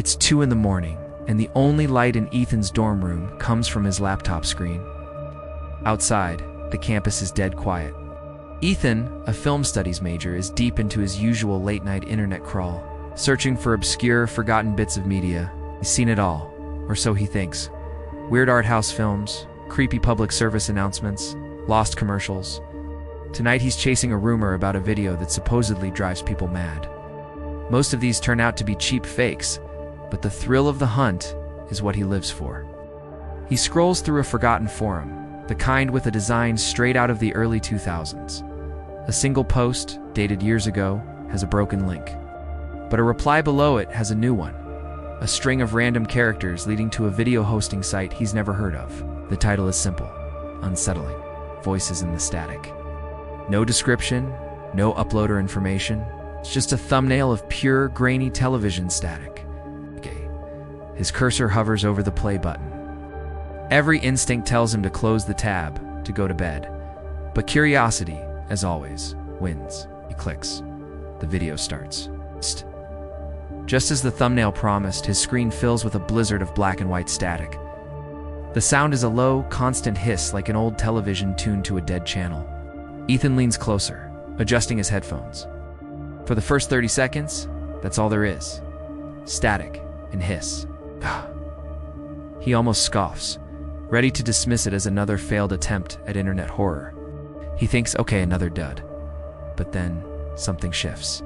It's 2 in the morning, and the only light in Ethan's dorm room comes from his laptop screen. Outside, the campus is dead quiet. Ethan, a film studies major, is deep into his usual late-night internet crawl, searching for obscure, forgotten bits of media. He's seen it all, or so he thinks. Weird art house films, creepy public service announcements, lost commercials. Tonight he's chasing a rumor about a video that supposedly drives people mad. Most of these turn out to be cheap fakes, but the thrill of the hunt is what he lives for. He scrolls through a forgotten forum, the kind with a design straight out of the early 2000s. A single post, dated years ago, has a broken link. But a reply below it has a new one. A string of random characters leading to a video hosting site he's never heard of. The title is simple, unsettling, voices in the static. No description, no uploader information. It's just a thumbnail of pure, grainy television static. His cursor hovers over the play button. Every instinct tells him to close the tab, to go to bed. But curiosity, as always, wins. He clicks. The video starts. Just as the thumbnail promised, his screen fills with a blizzard of black and white static. The sound is a low, constant hiss like an old television tuned to a dead channel. Ethan leans closer, adjusting his headphones. For the first 30 seconds, that's all there is. Static and hiss. He almost scoffs, ready to dismiss it as another failed attempt at internet horror. He thinks, okay, another dud. But then, something shifts.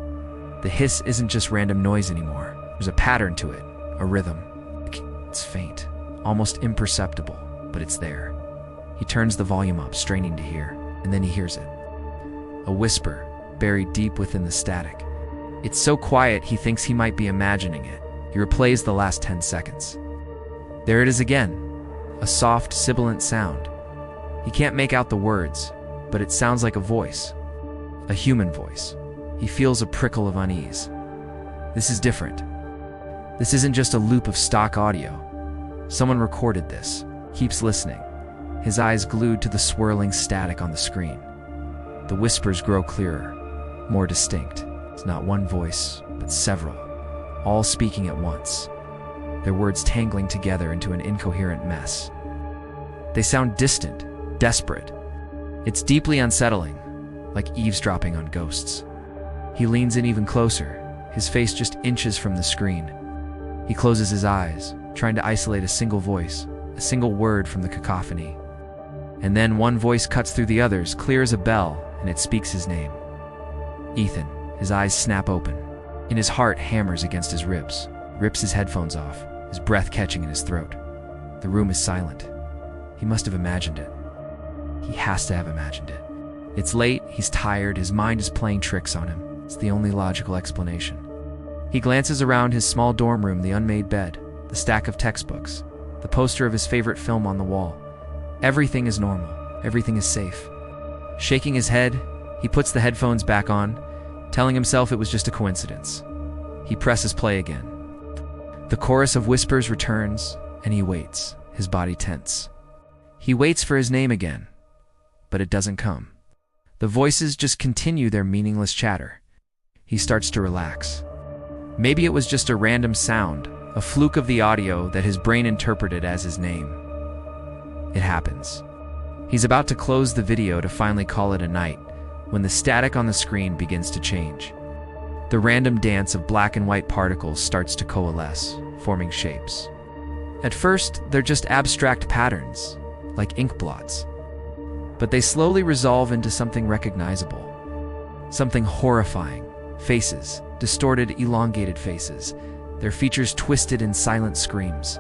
The hiss isn't just random noise anymore. There's a pattern to it, a rhythm. It's faint, almost imperceptible, but it's there. He turns the volume up, straining to hear, and then he hears it. A whisper, buried deep within the static. It's so quiet he thinks he might be imagining it. He replays the last 10 seconds. There it is again, a soft, sibilant sound. He can't make out the words, but it sounds like a voice, a human voice. He feels a prickle of unease. This is different. This isn't just a loop of stock audio. Someone recorded this, keeps listening, his eyes glued to the swirling static on the screen. The whispers grow clearer, more distinct. It's not one voice, but several, all speaking at once, their words tangling together into an incoherent mess. They sound distant, desperate. It's deeply unsettling, like eavesdropping on ghosts. He leans in even closer, his face just inches from the screen. He closes his eyes, trying to isolate a single voice, a single word from the cacophony. And then one voice cuts through the others, clear as a bell, and it speaks his name. Ethan. His eyes snap open. In his heart hammers against his ribs, rips his headphones off, his breath catching in his throat. The room is silent. He must have imagined it. He has to have imagined it. It's late, he's tired, his mind is playing tricks on him. It's the only logical explanation. He glances around his small dorm room, the unmade bed, the stack of textbooks, the poster of his favorite film on the wall. Everything is normal. Everything is safe. Shaking his head, he puts the headphones back on, telling himself it was just a coincidence. He presses play again. The chorus of whispers returns, and he waits, his body tense. He waits for his name again, but it doesn't come. The voices just continue their meaningless chatter. He starts to relax. Maybe it was just a random sound, a fluke of the audio that his brain interpreted as his name. It happens. He's about to close the video to finally call it a night, when the static on the screen begins to change. The random dance of black and white particles starts to coalesce, forming shapes. At first, they're just abstract patterns, like ink blots. But they slowly resolve into something recognizable. Something horrifying. Faces, distorted, elongated faces. Their features twisted in silent screams.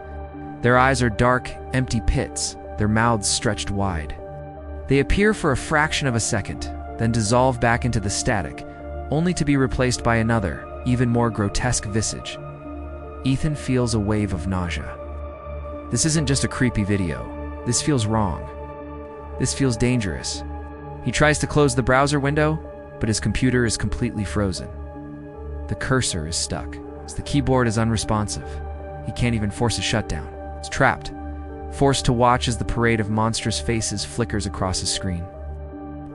Their eyes are dark, empty pits, their mouths stretched wide. They appear for a fraction of a second, then dissolve back into the static, only to be replaced by another, even more grotesque visage. Ethan feels a wave of nausea. This isn't just a creepy video. This feels wrong. This feels dangerous. He tries to close the browser window, but his computer is completely frozen. The cursor is stuck. The keyboard is unresponsive. He can't even force a shutdown. It's trapped, forced to watch as the parade of monstrous faces flickers across his screen.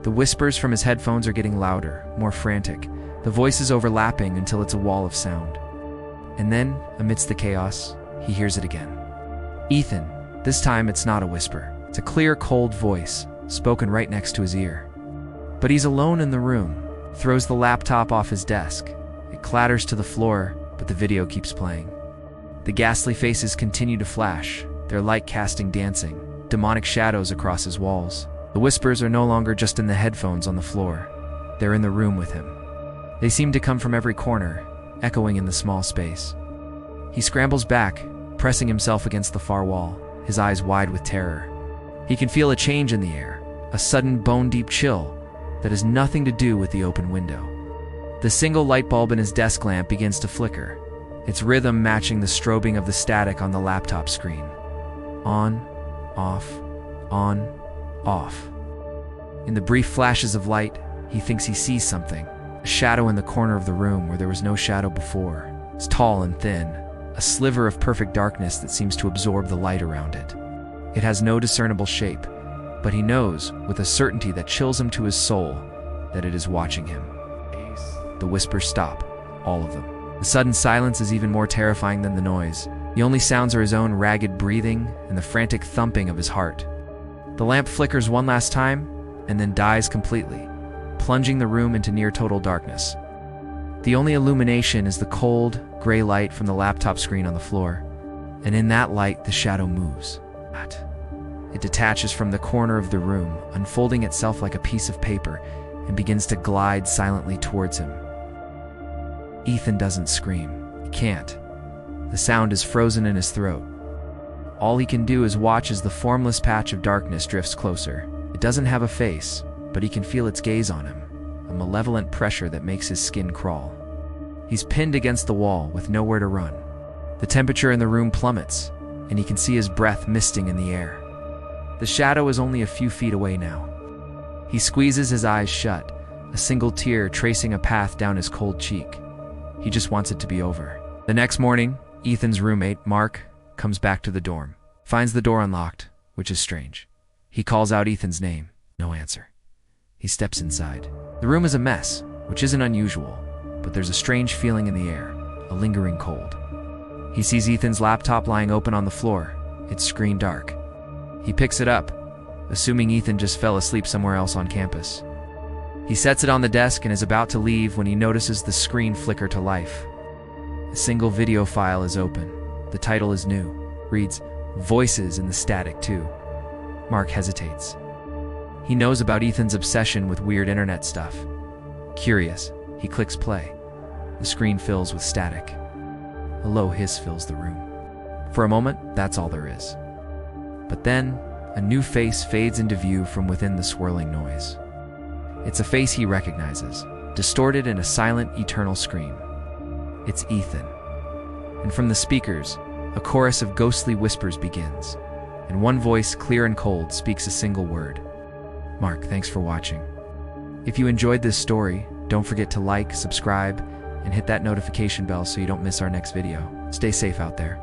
The whispers from his headphones are getting louder, more frantic, the voices overlapping until it's a wall of sound. And then, amidst the chaos, he hears it again. Ethan. This time it's not a whisper. It's a clear, cold voice, spoken right next to his ear. But he's alone in the room, throws the laptop off his desk. It clatters to the floor, but the video keeps playing. The ghastly faces continue to flash, their light casting dancing, demonic shadows across his walls. The whispers are no longer just in the headphones on the floor. They're in the room with him. They seem to come from every corner, echoing in the small space. He scrambles back, pressing himself against the far wall, his eyes wide with terror. He can feel a change in the air, a sudden bone-deep chill that has nothing to do with the open window. The single light bulb in his desk lamp begins to flicker, its rhythm matching the strobing of the static on the laptop screen. On, off, on, off. In the brief flashes of light, he thinks he sees something, a shadow in the corner of the room where there was no shadow before. It's tall and thin, a sliver of perfect darkness that seems to absorb the light around it. It has no discernible shape, but he knows, with a certainty that chills him to his soul, that it is watching him. The whispers stop, all of them. The sudden silence is even more terrifying than the noise. The only sounds are his own ragged breathing and the frantic thumping of his heart. The lamp flickers one last time, and then dies completely, plunging the room into near-total darkness. The only illumination is the cold, gray light from the laptop screen on the floor, and in that light the shadow moves. It detaches from the corner of the room, unfolding itself like a piece of paper, and begins to glide silently towards him. Ethan doesn't scream. He can't. The sound is frozen in his throat. All he can do is watch as the formless patch of darkness drifts closer. It doesn't have a face, but he can feel its gaze on him, a malevolent pressure that makes his skin crawl. He's pinned against the wall with nowhere to run. The temperature in the room plummets, and he can see his breath misting in the air. The shadow is only a few feet away now. He squeezes his eyes shut, a single tear tracing a path down his cold cheek. He just wants it to be over. The next morning, Ethan's roommate, Mark, comes back to the dorm, finds the door unlocked, which is strange. He calls out Ethan's name. No answer. He steps inside. The room is a mess, which isn't unusual, but there's a strange feeling in the air, a lingering cold. He sees Ethan's laptop lying open on the floor, its screen dark. He picks it up, assuming Ethan just fell asleep somewhere else on campus. He sets it on the desk and is about to leave when he notices the screen flicker to life. A single video file is open. The title is new. Reads, "Voices in the Static too." Mark hesitates. He knows about Ethan's obsession with weird internet stuff. Curious, he clicks play. The screen fills with static. A low hiss fills the room. For a moment, that's all there is. But then, a new face fades into view from within the swirling noise. It's a face he recognizes, distorted in a silent, eternal scream. It's Ethan. And from the speakers, a chorus of ghostly whispers begins, and one voice, clear and cold, speaks a single word. Mark, thanks for watching. If you enjoyed this story, don't forget to like, subscribe, and hit that notification bell so you don't miss our next video. Stay safe out there.